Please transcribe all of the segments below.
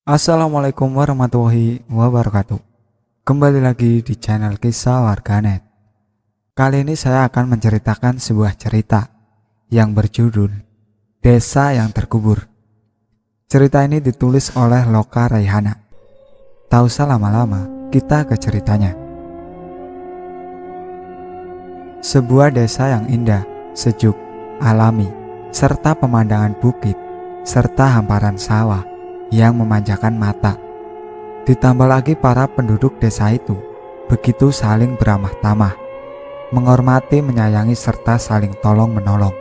Assalamualaikum warahmatullahi wabarakatuh. Kembali lagi di channel Kisah Warganet. Kali ini saya akan menceritakan sebuah cerita yang berjudul Desa yang Terkubur. Cerita ini ditulis oleh Loka Raihana. Tak usah lama-lama, kita ke ceritanya. Sebuah desa yang indah, sejuk, alami, serta pemandangan bukit, serta hamparan sawah yang memanjakan mata. Ditambah lagi para penduduk desa itu begitu saling beramah tamah, menghormati, menyayangi, serta saling tolong menolong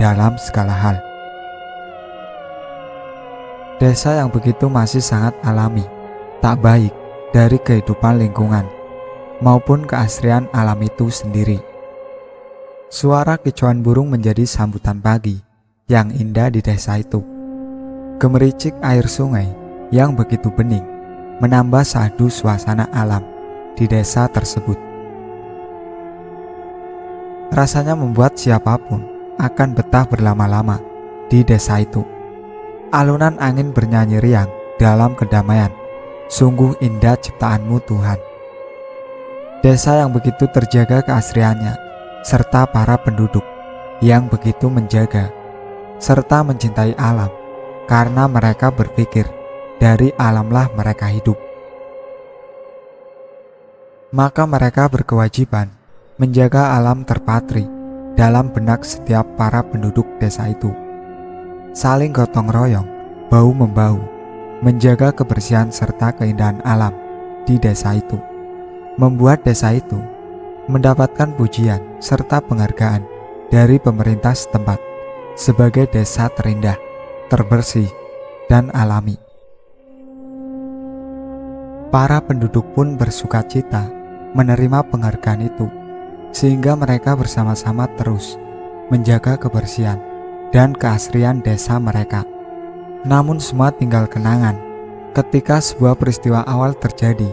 dalam segala hal. Desa yang begitu masih sangat alami, tak baik dari kehidupan lingkungan maupun keasrian alam itu sendiri. Suara kicauan burung menjadi sambutan pagi yang indah di desa itu. Gemericik air sungai yang begitu bening menambah syahdu suasana alam di desa tersebut. Rasanya membuat siapapun akan betah berlama-lama di desa itu. Alunan angin bernyanyi riang dalam kedamaian. Sungguh indah ciptaanmu Tuhan. Desa yang begitu terjaga keasriannya, serta para penduduk yang begitu menjaga serta mencintai alam, karena mereka berpikir dari alamlah mereka hidup. Maka mereka berkewajiban menjaga alam terpatri dalam benak setiap para penduduk desa itu. Saling gotong royong, bahu-membahu, menjaga kebersihan serta keindahan alam di desa itu, membuat desa itu mendapatkan pujian serta penghargaan dari pemerintah setempat sebagai desa terindah, terbersih, dan alami. Para penduduk pun bersukacita menerima penghargaan itu, sehingga mereka bersama-sama terus menjaga kebersihan dan keasrian desa mereka. Namun semua tinggal kenangan ketika sebuah peristiwa awal terjadi,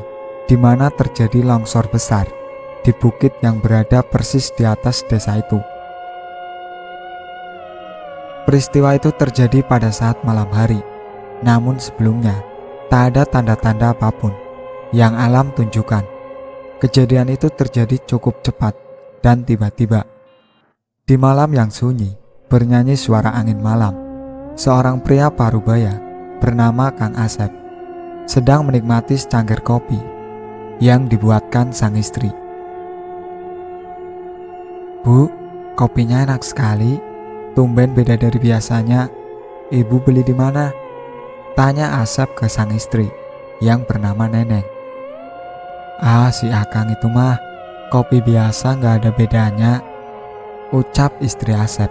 di mana terjadi longsor besar di bukit yang berada persis di atas desa itu. Peristiwa itu terjadi pada saat malam hari, namun sebelumnya tak ada tanda-tanda apapun yang alam tunjukkan. Kejadian itu terjadi cukup cepat dan tiba-tiba. Di malam yang sunyi, bernyanyi suara angin malam. Seorang pria parubaya bernama Kang Asep sedang menikmati secangkir kopi yang dibuatkan sang istri. "Bu, kopinya enak sekali. Tumben beda dari biasanya. Ibu beli di mana?" tanya Asep ke sang istri yang bernama Neneng. "Ah, si Akang itu mah kopi biasa, gak ada bedanya," ucap istri Asep.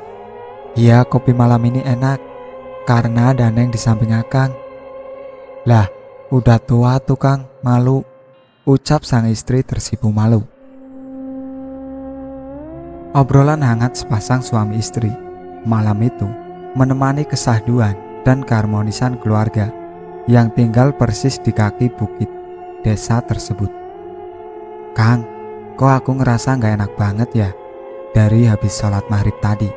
"Iya, kopi malam ini enak karena ada Neng di samping Akang." "Lah, udah tua tuh Kang, malu," ucap sang istri tersipu malu. Obrolan hangat sepasang suami istri malam itu menemani kesahduan dan keharmonisan keluarga yang tinggal persis di kaki bukit desa tersebut. "Kang, kok aku ngerasa gak enak banget ya dari habis sholat maghrib tadi.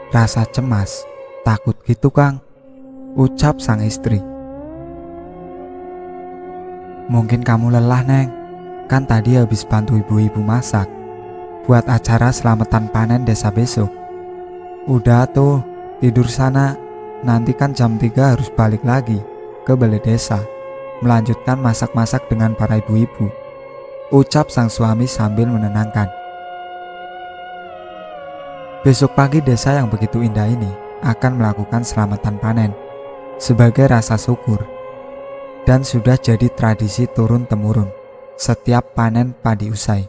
Rasa cemas, takut gitu Kang," ucap sang istri. "Mungkin kamu lelah Neng, kan tadi habis bantu ibu-ibu masak buat acara selamatan panen desa besok. Udah tuh, tidur sana, nanti kan jam 3 harus balik lagi ke balai desa, melanjutkan masak-masak dengan para ibu-ibu," ucap sang suami sambil menenangkan. Besok pagi desa yang begitu indah ini akan melakukan selamatan panen sebagai rasa syukur, dan sudah jadi tradisi turun-temurun setiap panen padi usai.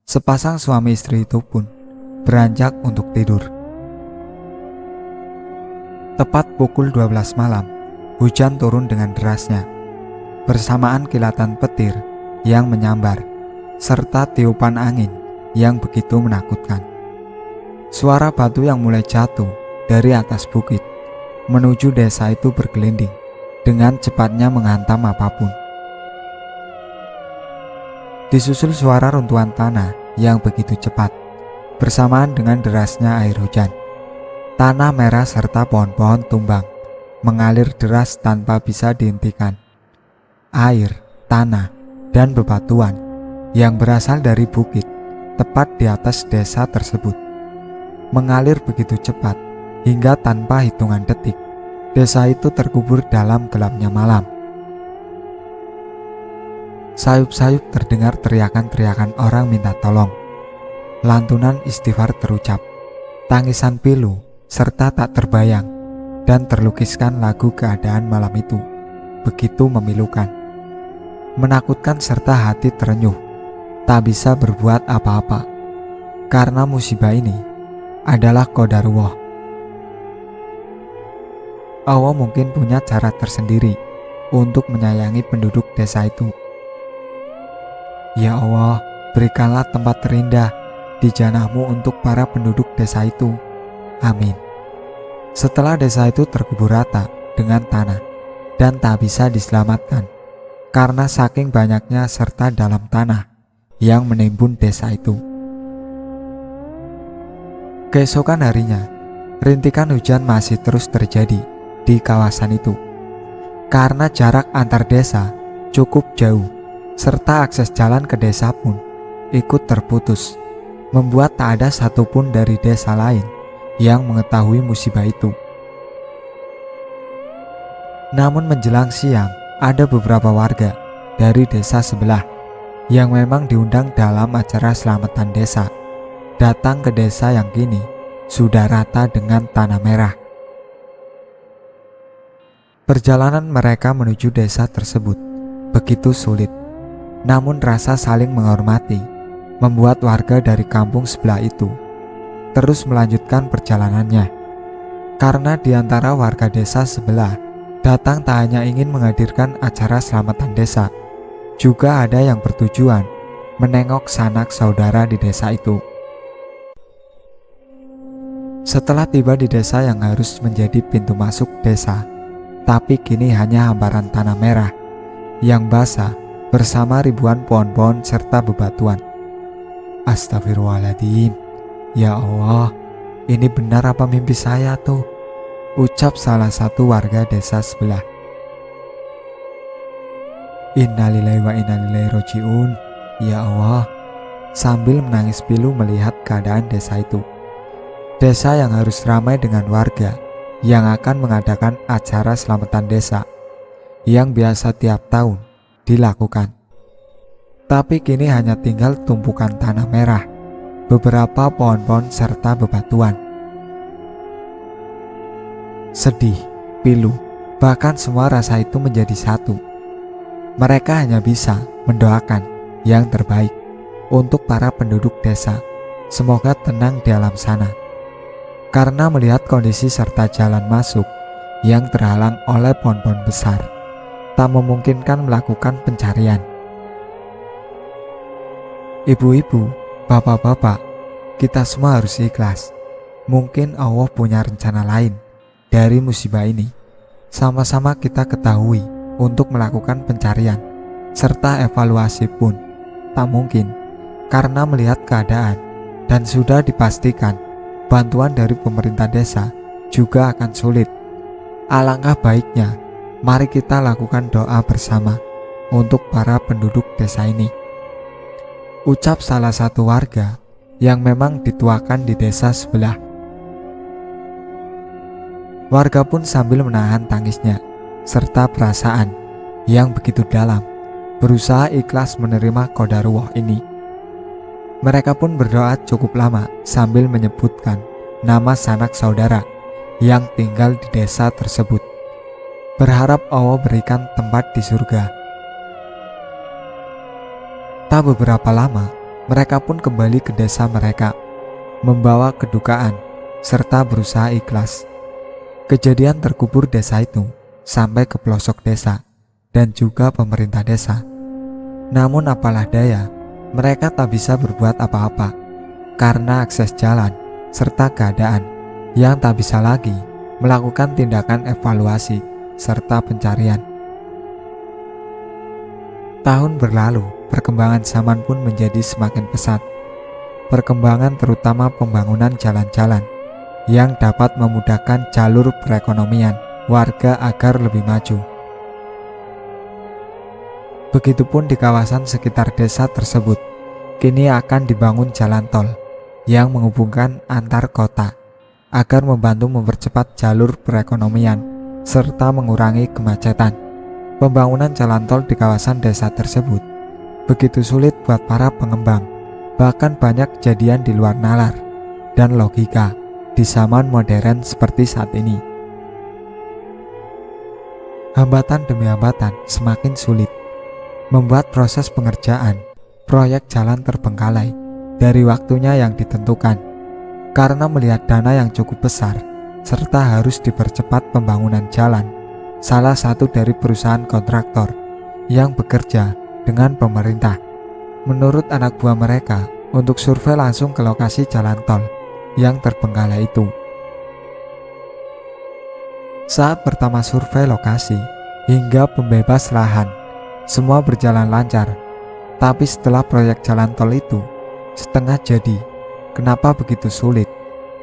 Sepasang suami istri itu pun beranjak untuk tidur. Tepat pukul 12 malam, hujan turun dengan derasnya, bersamaan kilatan petir yang menyambar, serta tiupan angin yang begitu menakutkan. Suara batu yang mulai jatuh dari atas bukit menuju desa itu bergelinding dengan cepatnya menghantam apapun. Disusul suara runtuhan tanah yang begitu cepat, bersamaan dengan derasnya air hujan. Tanah merah serta pohon-pohon tumbang mengalir deras tanpa bisa dihentikan. Air, tanah, dan bebatuan yang berasal dari bukit tepat di atas desa tersebut mengalir begitu cepat hingga tanpa hitungan detik desa itu terkubur dalam gelapnya malam. Sayup-sayup terdengar teriakan-teriakan orang minta tolong. Lantunan istighfar terucap, tangisan pilu, serta tak terbayang dan terlukiskan lagu keadaan malam itu begitu memilukan, menakutkan serta hati terenyuh, tak bisa berbuat apa-apa karena musibah ini adalah qadarullah. Allah mungkin punya cara tersendiri untuk menyayangi penduduk desa itu. Ya Allah, berikanlah tempat terindah di janahmu untuk para penduduk desa itu. Amin. Setelah desa itu terkubur rata dengan tanah dan tak bisa diselamatkan karena saking banyaknya serta dalam tanah yang menimbun desa itu. Keesokan harinya, rintikan hujan masih terus terjadi di kawasan itu. Karena jarak antar desa cukup jauh, serta akses jalan ke desa pun ikut terputus, membuat tak ada satupun dari desa lain yang mengetahui musibah itu. Namun menjelang siang, ada beberapa warga dari desa sebelah yang memang diundang dalam acara selamatan desa datang ke desa yang kini sudah rata dengan tanah merah. Perjalanan mereka menuju desa tersebut begitu sulit, namun rasa saling menghormati membuat warga dari kampung sebelah itu terus melanjutkan perjalanannya. Karena di antara warga desa sebelah datang tak hanya ingin menghadirkan acara selamatan desa, juga ada yang bertujuan menengok sanak saudara di desa itu. Setelah tiba di desa yang harus menjadi pintu masuk desa, tapi kini hanya hamparan tanah merah yang basah bersama ribuan pohon-pohon serta bebatuan. Astagfirullahaladzim, ya Allah, ini benar apa mimpi saya tuh? Ucap salah satu warga desa sebelah. Innalillahi wa inna ilaihi rajiun, ya Allah, sambil menangis pilu melihat keadaan desa itu. Desa yang harus ramai dengan warga yang akan mengadakan acara selamatan desa yang biasa tiap tahun dilakukan. Tapi kini hanya tinggal tumpukan tanah merah, beberapa pohon-pohon serta bebatuan. Sedih, pilu, bahkan semua rasa itu menjadi satu. Mereka hanya bisa mendoakan yang terbaik untuk para penduduk desa. Semoga tenang di alam sana. Karena melihat kondisi serta jalan masuk yang terhalang oleh pohon-pohon besar, tak memungkinkan melakukan pencarian. Ibu-ibu, bapak-bapak, kita semua harus ikhlas. Mungkin Allah punya rencana lain dari musibah ini. Sama-sama kita ketahui untuk melakukan pencarian serta evaluasi pun tak mungkin, karena melihat keadaan dan sudah dipastikan bantuan dari pemerintah desa juga akan sulit. Alangkah baiknya mari kita lakukan doa bersama untuk para penduduk desa ini. Ucap salah satu warga yang memang dituakan di desa sebelah. Warga pun sambil menahan tangisnya serta perasaan yang begitu dalam, berusaha ikhlas menerima qadarullah ini. Mereka pun berdoa cukup lama sambil menyebutkan nama sanak saudara yang tinggal di desa tersebut, berharap Allah berikan tempat di surga. Tak beberapa lama, mereka pun kembali ke desa mereka, membawa kedukaan serta berusaha ikhlas. Kejadian terkubur desa itu sampai ke pelosok desa dan juga pemerintah desa. Namun apalah daya, mereka tak bisa berbuat apa-apa karena akses jalan serta keadaan yang tak bisa lagi melakukan tindakan evaluasi serta pencarian. Tahun berlalu, perkembangan zaman pun menjadi semakin pesat. Perkembangan terutama pembangunan jalan-jalan yang dapat memudahkan jalur perekonomian warga agar lebih maju. Begitupun di kawasan sekitar desa tersebut, kini akan dibangun jalan tol yang menghubungkan antar kota agar membantu mempercepat jalur perekonomian serta mengurangi kemacetan. Pembangunan jalan tol di kawasan desa tersebut begitu sulit buat para pengembang, bahkan banyak kejadian di luar nalar dan logika di zaman modern seperti saat ini. Hambatan demi hambatan semakin sulit, membuat proses pengerjaan proyek jalan terbengkalai dari waktunya yang ditentukan. Karena melihat dana yang cukup besar serta harus dipercepat pembangunan jalan, salah satu dari perusahaan kontraktor yang bekerja dengan pemerintah menurut anak buah mereka untuk survei langsung ke lokasi jalan tol yang terbengkalai itu. Saat pertama survei lokasi hingga pembebas lahan, semua berjalan lancar. Tapi setelah proyek jalan tol itu setengah jadi, kenapa begitu sulit?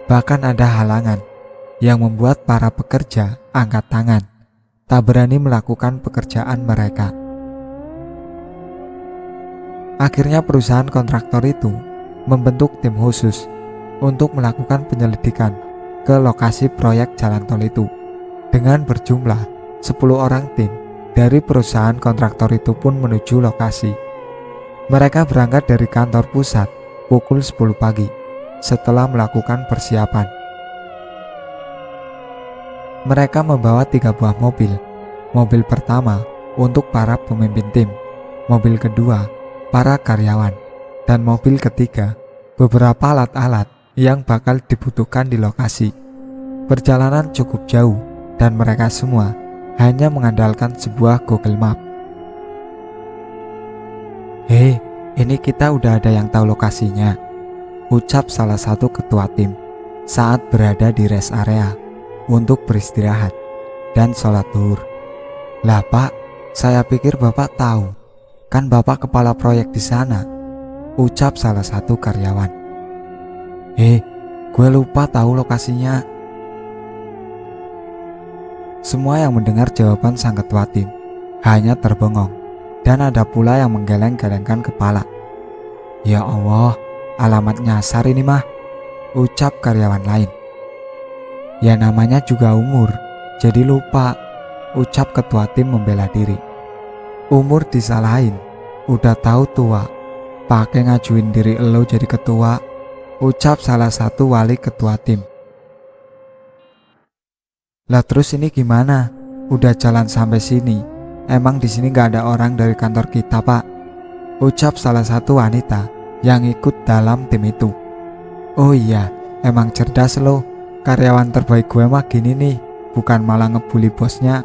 Bahkan ada halangan yang membuat para pekerja angkat tangan, tak berani melakukan pekerjaan mereka. Akhirnya perusahaan kontraktor itu membentuk tim khusus untuk melakukan penyelidikan ke lokasi proyek jalan tol itu. Dengan berjumlah 10 orang tim dari perusahaan kontraktor itu pun menuju lokasi. Mereka berangkat dari kantor pusat pukul 10 pagi setelah melakukan persiapan. Mereka membawa 3 buah mobil. Mobil pertama untuk para pemimpin tim, mobil kedua para karyawan, dan mobil ketiga beberapa alat-alat yang bakal dibutuhkan di lokasi. Perjalanan cukup jauh dan mereka semua hanya mengandalkan sebuah Google Map. "Hei, ini kita udah ada yang tahu lokasinya," ucap salah satu ketua tim saat berada di rest area untuk beristirahat dan sholat zuhur. "Lah Pak, saya pikir Bapak tahu, kan Bapak kepala proyek di sana," ucap salah satu karyawan. Gue lupa tahu lokasinya." Semua yang mendengar jawaban sang ketua tim hanya terbengong, dan ada pula yang menggeleng-gelengkan kepala. "Ya Allah, alamat nyasar ini mah," ucap karyawan lain. "Ya namanya juga umur, jadi lupa," ucap ketua tim membela diri. "Umur disalahin, udah tahu tua, pakai ngajuin diri elo jadi ketua," ucap salah satu wali ketua tim. "Lah terus ini gimana? Udah jalan sampai sini, emang di sini gak ada orang dari kantor kita Pak," ucap salah satu wanita yang ikut dalam tim itu. "Oh iya, emang cerdas lo, karyawan terbaik gue mah gini nih, bukan malah ngebully bosnya,"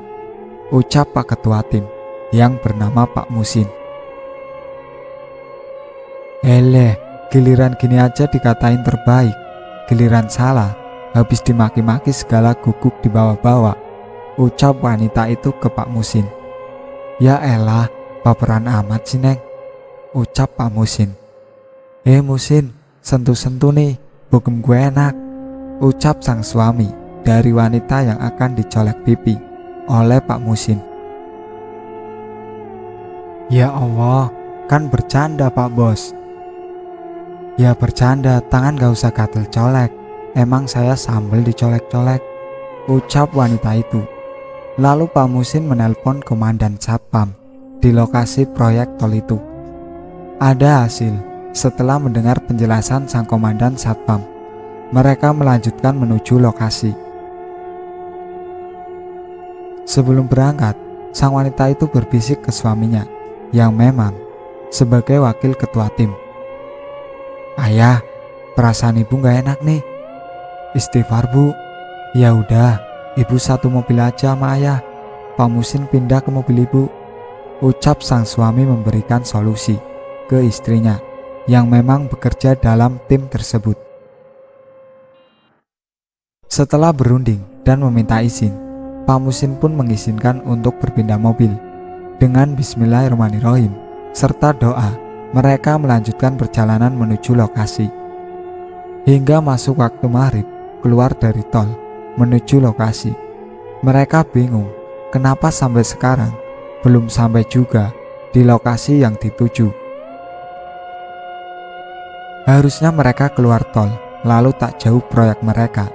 ucap Pak Ketua Tim yang bernama Pak Musin. "Eleh, giliran gini aja dikatain terbaik, giliran salah habis dimaki-maki segala gugup dibawa-bawa," ucap wanita itu ke Pak Musin. "Ya elah, baperan amat sih Neng," ucap Pak Musin. Musin, sentuh-sentuh nih, bogem gue enak," ucap sang suami dari wanita yang akan dicolek pipi oleh Pak Musin. "Ya Allah, kan bercanda Pak Bos." "Ya bercanda, tangan gak usah gatel colek, emang saya sambel dicolek-colek," ucap wanita itu. Lalu Pak Musin menelpon komandan Satpam di lokasi proyek tol itu. Ada hasil. Setelah mendengar penjelasan sang komandan Satpam, mereka melanjutkan menuju lokasi. Sebelum berangkat, sang wanita itu berbisik ke suaminya yang memang sebagai wakil ketua tim. "Ayah, perasaan ibu gak enak nih." "Istighfar Bu." "Ya udah, ibu satu mobil aja sama ayah, Pak Musin pindah ke mobil ibu," ucap sang suami memberikan solusi ke istrinya yang memang bekerja dalam tim tersebut. Setelah berunding dan meminta izin, Pak Musin pun mengizinkan untuk berpindah mobil. Dengan bismillahirrahmanirrahim serta doa, mereka melanjutkan perjalanan menuju lokasi. Hingga masuk waktu maghrib, keluar dari tol menuju lokasi. Mereka bingung kenapa sampai sekarang belum sampai juga di lokasi yang dituju. Harusnya mereka keluar tol, lalu tak jauh proyek mereka.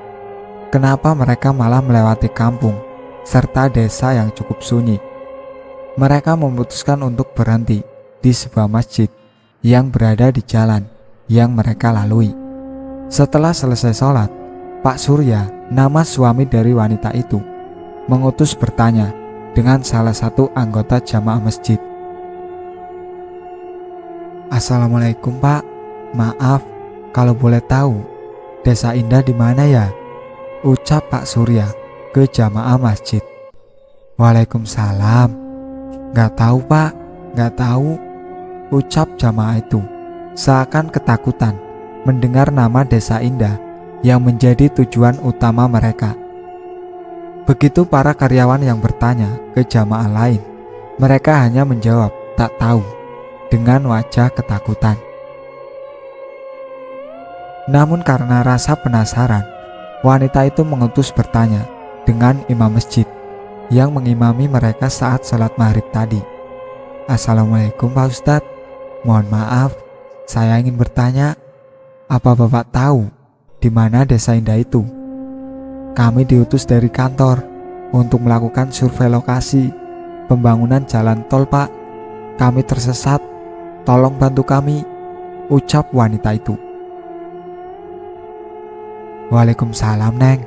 Kenapa mereka malah melewati kampung serta desa yang cukup sunyi? Mereka memutuskan untuk berhenti di sebuah masjid yang berada di jalan yang mereka lalui. Setelah selesai sholat, Pak Surya, nama suami dari wanita itu, mengutus bertanya dengan salah satu anggota jamaah masjid. "Assalamualaikum Pak, maaf kalau boleh tahu desa indah di mana ya?" ucap Pak Surya ke jamaah masjid. "Waalaikumsalam. Gak tahu Pak, gak tahu," ucap jamaah itu seakan ketakutan mendengar nama desa indah yang menjadi tujuan utama mereka. Begitu para karyawan yang bertanya ke jamaah lain, mereka hanya menjawab tak tahu dengan wajah ketakutan. Namun karena rasa penasaran, wanita itu mengutus bertanya dengan imam masjid yang mengimami mereka saat sholat maghrib tadi. "Assalamualaikum Pak Ustadz, mohon maaf, saya ingin bertanya, apa Bapak tahu di mana desa indah itu? Kami diutus dari kantor untuk melakukan survei lokasi pembangunan jalan tol Pak. Kami tersesat, tolong bantu kami," ucap wanita itu. "Waalaikumsalam Neng,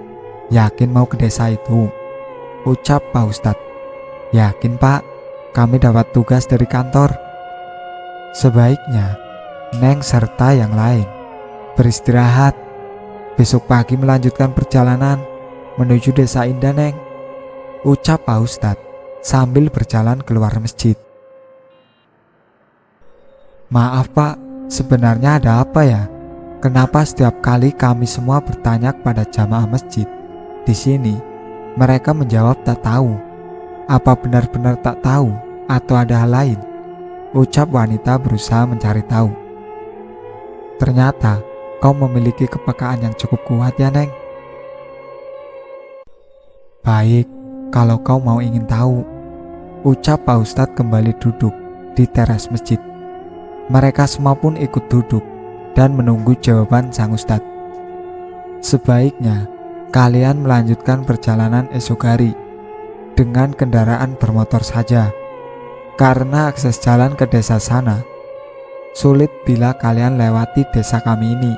yakin mau ke desa itu?" ucap Pak Ustadz. "Yakin Pak, kami dapat tugas dari kantor. Sebaiknya Neng serta yang lain beristirahat. Besok pagi melanjutkan perjalanan menuju desa indah Neng," ucap Pak Ustadz sambil berjalan keluar masjid. "Maaf Pak, sebenarnya ada apa ya? Kenapa setiap kali kami semua bertanya kepada jamaah masjid di sini, mereka menjawab tak tahu? Apa benar-benar tak tahu atau ada hal lain?" ucap wanita berusaha mencari tahu. "Ternyata kau memiliki kepekaan yang cukup kuat ya Neng. Baik, kalau kau mau ingin tahu," ucap Pak Ustadz kembali duduk di teras masjid. Mereka semua pun ikut duduk dan menunggu jawaban sang Ustadz. "Sebaiknya kalian melanjutkan perjalanan esok hari dengan kendaraan bermotor saja, karena akses jalan ke desa sana sulit bila kalian lewati desa kami ini."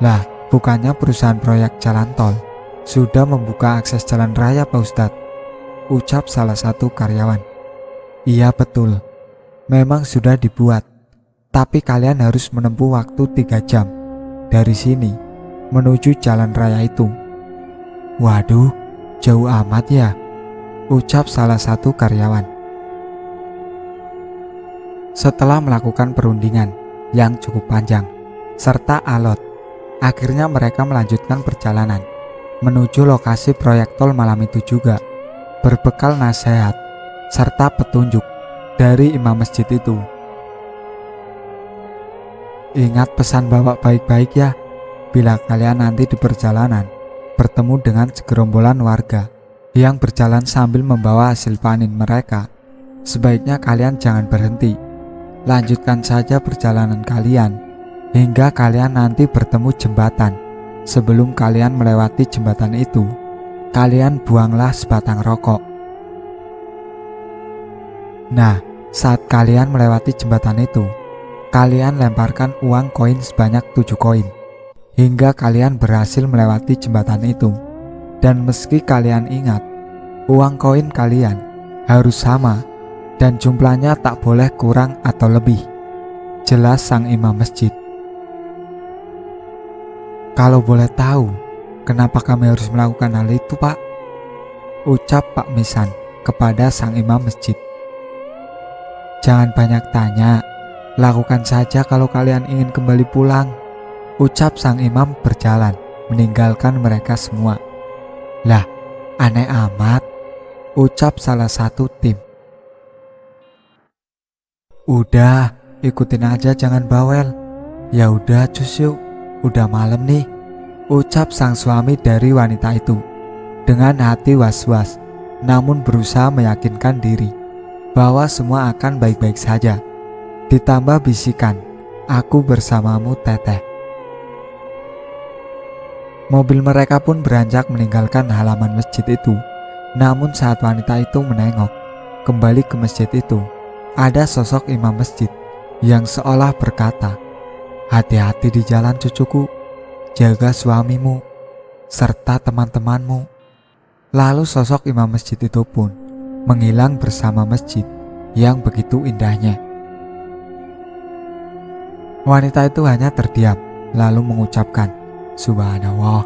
"Lah, bukannya perusahaan proyek jalan tol sudah membuka akses jalan raya Pak Ustadz?" ucap salah satu karyawan. "Iya betul, memang sudah dibuat, tapi kalian harus menempuh waktu 3 jam dari sini menuju jalan raya itu." "Waduh, jauh amat ya," ucap salah satu karyawan. Setelah melakukan perundingan yang cukup panjang serta alot, akhirnya mereka melanjutkan perjalanan menuju lokasi proyek tol malam itu juga, berbekal nasihat serta petunjuk dari imam masjid itu. "Ingat pesan Bapak baik-baik ya, bila kalian nanti di perjalanan bertemu dengan segerombolan warga yang berjalan sambil membawa hasil panen mereka, sebaiknya kalian jangan berhenti. Lanjutkan saja perjalanan kalian hingga kalian nanti bertemu jembatan. Sebelum kalian melewati jembatan itu, kalian buanglah sebatang rokok. Nah, saat kalian melewati jembatan itu, kalian lemparkan uang koin sebanyak 7 koin hingga kalian berhasil melewati jembatan itu. Dan meski kalian ingat, uang koin kalian harus sama dan jumlahnya tak boleh kurang atau lebih," jelas sang imam masjid. "Kalau boleh tahu, kenapa kami harus melakukan hal itu Pak?" ucap Pak Misan kepada sang imam masjid. "Jangan banyak tanya, lakukan saja kalau kalian ingin kembali pulang," ucap sang imam berjalan meninggalkan mereka semua. "Lah, aneh amat," ucap salah satu tim. "Udah, ikutin aja jangan bawel. Ya udah cus yuk, udah malam nih," ucap sang suami dari wanita itu. Dengan hati was-was, namun berusaha meyakinkan diri bahwa semua akan baik-baik saja. Ditambah bisikan, "Aku bersamamu, Teteh." Mobil mereka pun beranjak meninggalkan halaman masjid itu. Namun saat wanita itu menengok kembali ke masjid itu, ada sosok imam masjid yang seolah berkata, "Hati-hati di jalan cucuku, jaga suamimu serta teman-temanmu." Lalu sosok imam masjid itu pun menghilang bersama masjid yang begitu indahnya. Wanita itu hanya terdiam lalu mengucapkan, "Subhanallah."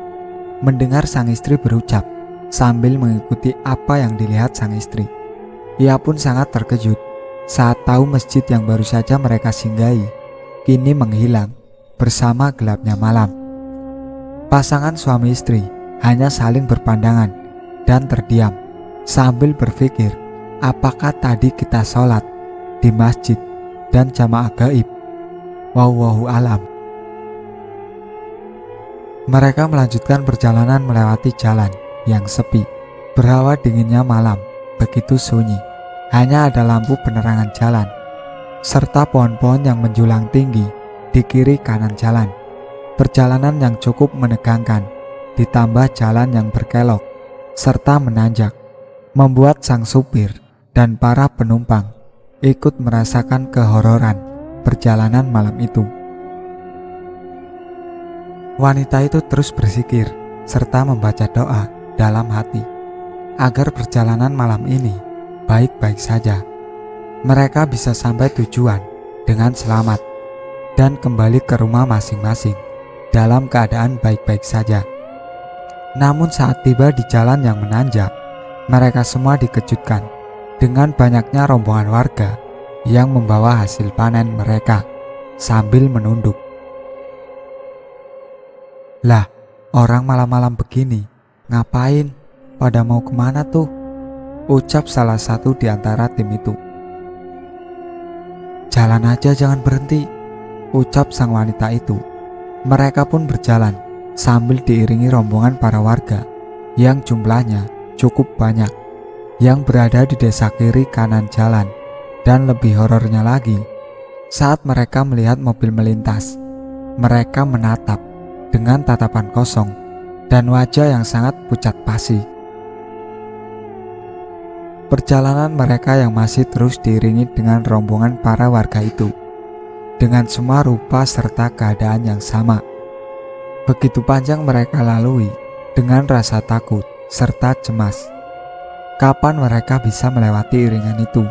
Mendengar sang istri berucap sambil mengikuti apa yang dilihat sang istri, ia pun sangat terkejut saat tahu masjid yang baru saja mereka singgahi kini menghilang bersama gelapnya malam. Pasangan suami istri hanya saling berpandangan dan terdiam sambil berpikir, apakah tadi kita sholat di masjid dan jamaah gaib? Wallahu alam. Mereka melanjutkan perjalanan melewati jalan yang sepi. Berhawa dinginnya malam, begitu sunyi. Hanya ada lampu penerangan jalan serta pohon-pohon yang menjulang tinggi di kiri kanan jalan. Perjalanan yang cukup menegangkan ditambah jalan yang berkelok serta menanjak membuat sang supir dan para penumpang ikut merasakan kehororan perjalanan malam itu. Wanita itu terus berzikir serta membaca doa dalam hati agar perjalanan malam ini baik-baik saja. Mereka bisa sampai tujuan dengan selamat dan kembali ke rumah masing-masing dalam keadaan baik-baik saja. Namun saat tiba di jalan yang menanjak, mereka semua dikejutkan dengan banyaknya rombongan warga yang membawa hasil panen mereka sambil menunduk. "Lah, orang malam-malam begini, ngapain? Pada mau kemana tuh?" ucap salah satu di antara tim itu. "Jalan aja, jangan berhenti," ucap sang wanita itu. Mereka pun berjalan sambil diiringi rombongan para warga yang jumlahnya cukup banyak yang berada di desa kiri kanan jalan. Dan lebih horornya lagi, saat mereka melihat mobil melintas, mereka menatap dengan tatapan kosong dan wajah yang sangat pucat pasi. Perjalanan mereka yang masih terus diiringi dengan rombongan para warga itu dengan semua rupa serta keadaan yang sama. Begitu panjang mereka lalui dengan rasa takut serta cemas. Kapan mereka bisa melewati iringan itu?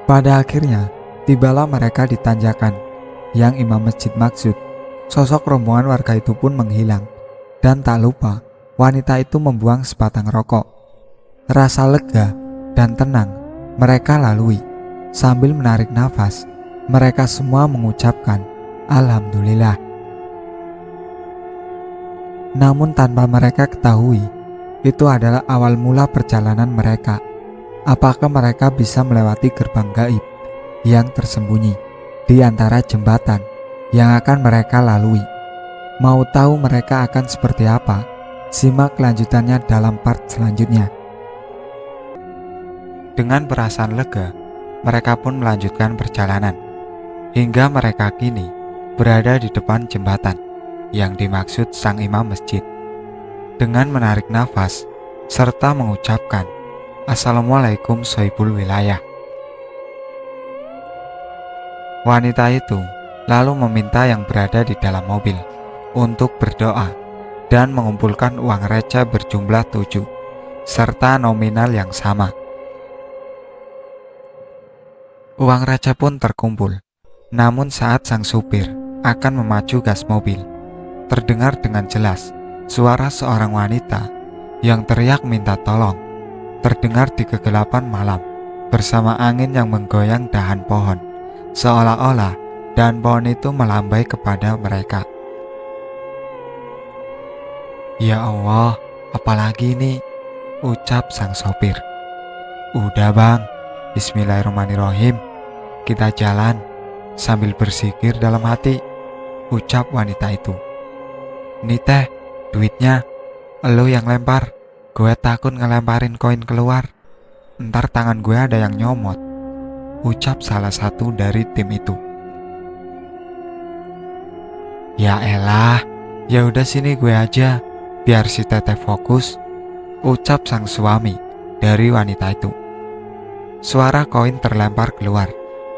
Pada akhirnya, tibalah mereka di tanjakan yang imam masjid maksud. Sosok rombongan warga itu pun menghilang. Dan tak lupa, wanita itu membuang sebatang rokok. Rasa lega dan tenang mereka lalui. Sambil menarik nafas, mereka semua mengucapkan, "Alhamdulillah." Namun tanpa mereka ketahui, itu adalah awal mula perjalanan mereka. Apakah mereka bisa melewati gerbang gaib yang tersembunyi di antara jembatan yang akan mereka lalui? Mau tahu mereka akan seperti apa? Simak kelanjutannya dalam part selanjutnya. Dengan perasaan lega, mereka pun melanjutkan perjalanan hingga mereka kini berada di depan jembatan yang dimaksud sang imam masjid. Dengan menarik nafas serta mengucapkan, "Assalamualaikum sohibul wilayah." Wanita itu lalu meminta yang berada di dalam mobil untuk berdoa dan mengumpulkan uang receh berjumlah 7 serta nominal yang sama. Uang receh pun terkumpul. Namun saat sang supir akan memacu gas mobil, terdengar dengan jelas suara seorang wanita yang teriak minta tolong. Terdengar di kegelapan malam bersama angin yang menggoyang dahan pohon, seolah-olah dahan pohon itu melambai kepada mereka. "Ya Allah, apalagi ini?" ucap sang sopir. "Udah bang, bismillahirrahmanirrahim, kita jalan," sambil berzikir dalam hati. ucap wanita itu. "Nih teh, duitnya. Elo yang lempar. Gue takut ngelemparin koin keluar. Ntar tangan gue ada yang nyomot," ucap salah satu dari tim itu. "Ya elah, ya udah sini gue aja, biar si teteh fokus," ucap sang suami dari wanita itu. Suara koin terlempar keluar,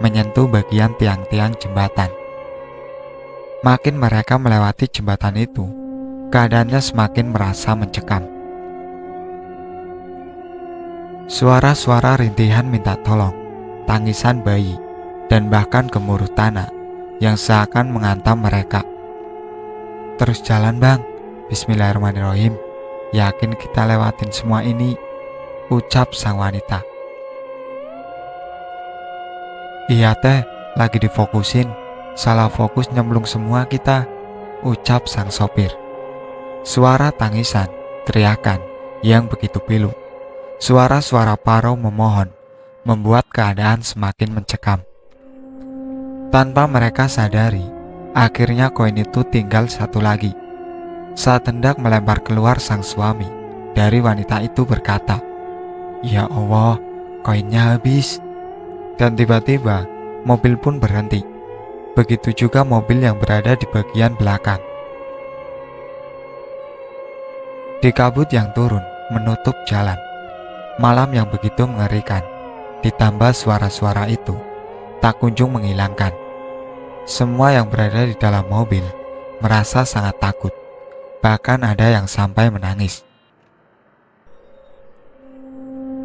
menyentuh bagian tiang-tiang jembatan. Makin mereka melewati jembatan itu, keadaannya semakin merasa mencekam. Suara-suara rintihan minta tolong, tangisan bayi, dan bahkan gemuruh tanah yang seakan menghantam mereka. "Terus jalan bang, bismillahirrahmanirrahim. Yakin kita lewatin semua ini," ucap sang wanita. "Iya teh, lagi difokusin. Salah fokus nyemplung semua kita," ucap sang sopir. Suara tangisan, teriakan yang begitu pilu, suara-suara parau memohon, membuat keadaan semakin mencekam. Tanpa mereka sadari, akhirnya koin itu tinggal satu lagi. Saat hendak melempar keluar, sang suami dari wanita itu berkata, "Ya Allah, koinnya habis." Dan tiba-tiba, mobil pun berhenti. Begitu juga mobil yang berada di bagian belakang. Di kabut yang turun menutup jalan, malam yang begitu mengerikan, ditambah suara-suara itu, tak kunjung menghilangkan. Semua yang berada di dalam mobil merasa sangat takut, bahkan ada yang sampai menangis.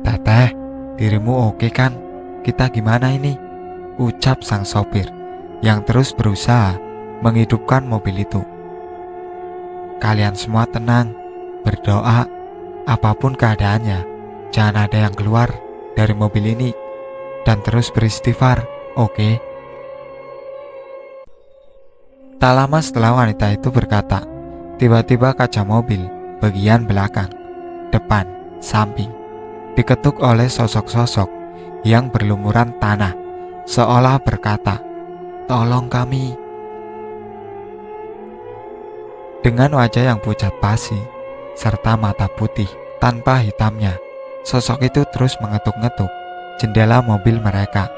"Teteh, dirimu oke kan? Kita gimana ini?" ucap sang sopir yang terus berusaha menghidupkan mobil itu. "Kalian semua tenang, berdoa, apapun keadaannya, jangan ada yang keluar dari mobil ini, dan terus beristighfar, oke?" Tak lama setelah wanita itu berkata, tiba-tiba kaca mobil bagian belakang, depan, samping diketuk oleh sosok-sosok yang berlumuran tanah, seolah berkata, "Tolong kami." Dengan wajah yang pucat pasi serta mata putih tanpa hitamnya, sosok itu terus mengetuk-ngetuk jendela mobil mereka.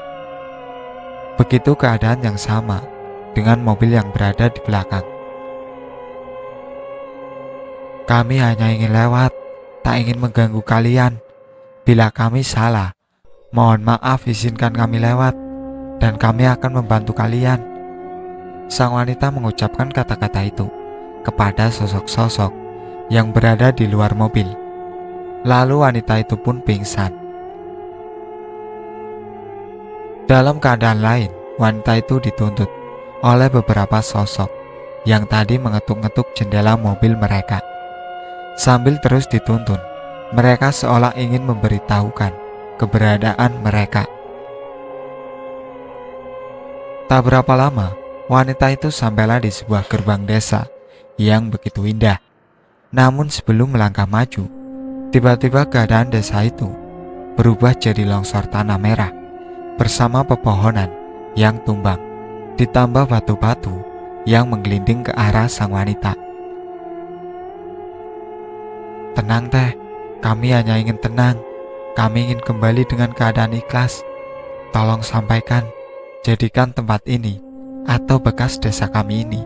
Begitu keadaan yang sama dengan mobil yang berada di belakang. "Kami hanya ingin lewat, tak ingin mengganggu kalian. Bila kami salah, mohon maaf, izinkan kami lewat, dan kami akan membantu kalian." Sang wanita mengucapkan kata-kata itu kepada sosok-sosok yang berada di luar mobil. Lalu wanita itu pun pingsan. Dalam keadaan lain, wanita itu dituntut oleh beberapa sosok yang tadi mengetuk-ngetuk jendela mobil mereka. Sambil terus dituntun, mereka seolah ingin memberitahukan keberadaan mereka. Tak berapa lama, wanita itu sampailah di sebuah gerbang desa yang begitu indah. Namun sebelum melangkah maju, tiba-tiba keadaan desa itu berubah jadi longsor tanah merah bersama pepohonan yang tumbang, ditambah batu-batu yang menggelinding ke arah sang wanita. "Tenang teh, kami hanya ingin tenang. Kami ingin kembali dengan keadaan ikhlas. Tolong sampaikan, jadikan tempat ini atau bekas desa kami ini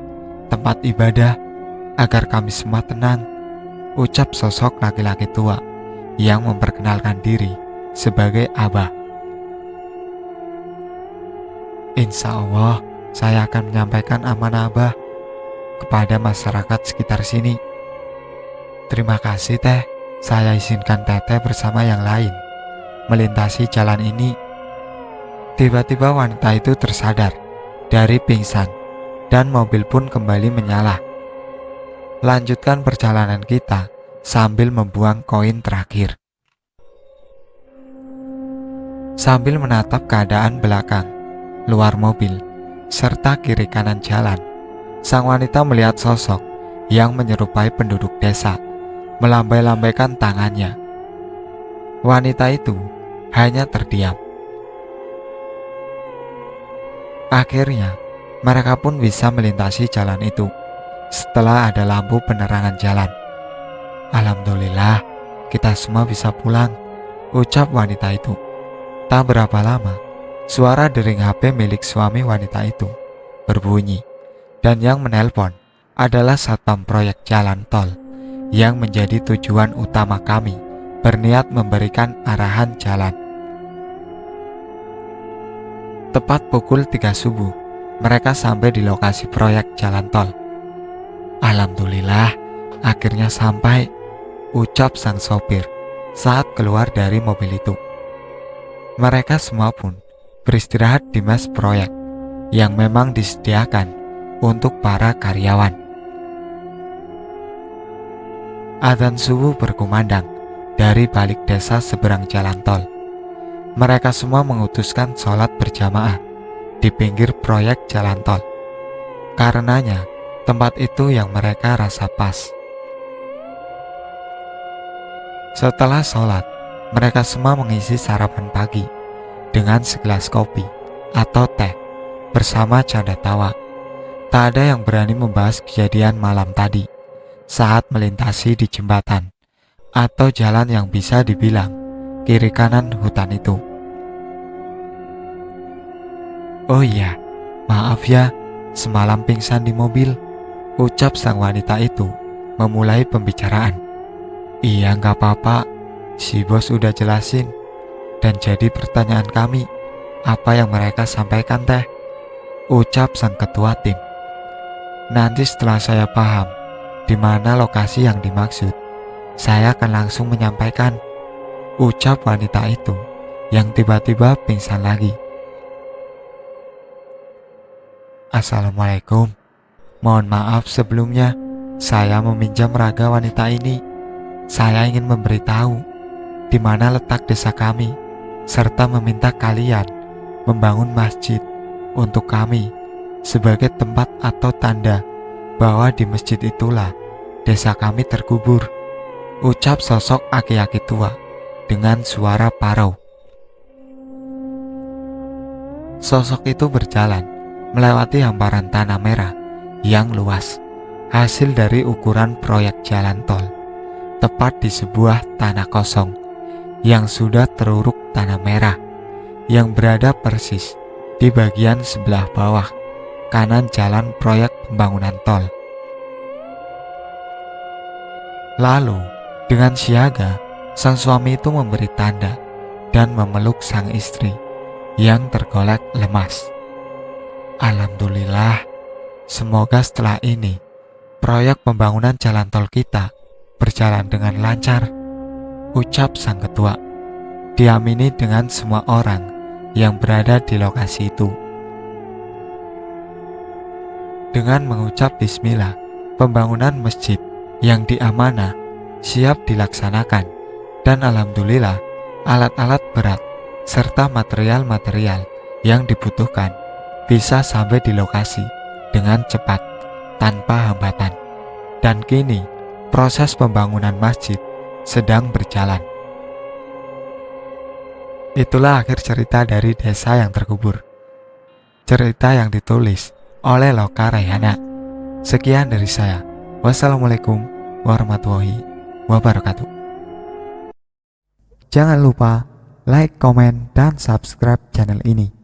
tempat ibadah, agar kami semua tenang," ucap sosok laki-laki tua yang memperkenalkan diri sebagai Abah. "Insya Allah, saya akan menyampaikan amanah Abah kepada masyarakat sekitar sini. Terima kasih teh, saya izinkan teteh bersama yang lain melintasi jalan ini." Tiba-tiba wanita itu tersadar dari pingsan dan mobil pun kembali menyala. Lanjutkan perjalanan kita sambil membuang koin terakhir. Sambil menatap keadaan belakang, luar mobil, serta kiri kanan jalan, sang wanita melihat sosok yang menyerupai penduduk desa melambai-lambaikan tangannya. Wanita itu hanya terdiam. Akhirnya, Mereka pun bisa melintasi jalan itu setelah ada lampu penerangan jalan. Alhamdulillah, kita semua bisa pulang, ucap wanita itu. Tak berapa lama, suara dering HP milik suami wanita itu berbunyi, dan yang menelpon adalah satpam proyek jalan tol yang menjadi tujuan utama kami berniat memberikan arahan jalan. Tepat pukul 3 subuh, mereka sampai di lokasi proyek jalan tol. Alhamdulillah, akhirnya sampai, ucap sang sopir saat keluar dari mobil itu. Mereka semua pun beristirahat di mes proyek yang memang disediakan untuk para karyawan. Adzan subuh berkumandang dari balik desa seberang jalan tol. Mereka semua mengutuskan sholat berjamaah di pinggir proyek jalan tol. Karenanya, tempat itu yang mereka rasa pas. Setelah sholat, mereka semua mengisi sarapan pagi dengan segelas kopi atau teh bersama canda tawa. Tak ada yang berani membahas kejadian malam tadi saat melintasi di jembatan atau jalan yang bisa dibilang kiri kanan hutan itu. Oh iya, maaf ya, semalam pingsan di mobil, ucap sang wanita itu memulai pembicaraan. Iya, gak apa-apa, si bos udah jelasin. Dan jadi pertanyaan kami, apa yang mereka sampaikan teh? Ucap sang ketua tim. Nanti setelah saya paham di mana lokasi yang dimaksud, saya akan langsung menyampaikan, ucap wanita itu yang tiba-tiba pingsan lagi. Assalamualaikum. Mohon maaf sebelumnya, saya meminjam raga wanita ini. Saya ingin memberitahu di mana letak desa kami, serta meminta kalian membangun masjid untuk kami sebagai tempat atau tanda bahwa di masjid itulah desa kami terkubur, ucap sosok aki-aki tua dengan suara parau. Sosok itu berjalan melewati hamparan tanah merah yang luas, hasil dari ukuran proyek jalan tol, tepat di sebuah tanah kosong yang sudah teruruk tanah merah yang berada persis di bagian sebelah bawah kanan jalan proyek pembangunan tol. Lalu, dengan siaga, sang suami itu memberi tanda dan memeluk sang istri yang tergolek lemas. Alhamdulillah, semoga setelah ini proyek pembangunan jalan tol kita berjalan dengan lancar, ucap sang ketua, diamini dengan semua orang yang berada di lokasi itu. Dengan mengucap bismillah, pembangunan masjid yang diamanah siap dilaksanakan, dan alhamdulillah alat-alat berat serta material-material yang dibutuhkan bisa sampai di lokasi dengan cepat tanpa hambatan. Dan kini proses pembangunan masjid sedang berjalan. Itulah akhir cerita dari desa yang terkubur. Cerita yang ditulis oleh Loka Raihana. Sekian dari saya. Wassalamualaikum warahmatullahi wabarakatuh. Jangan lupa like, komen, dan subscribe channel ini.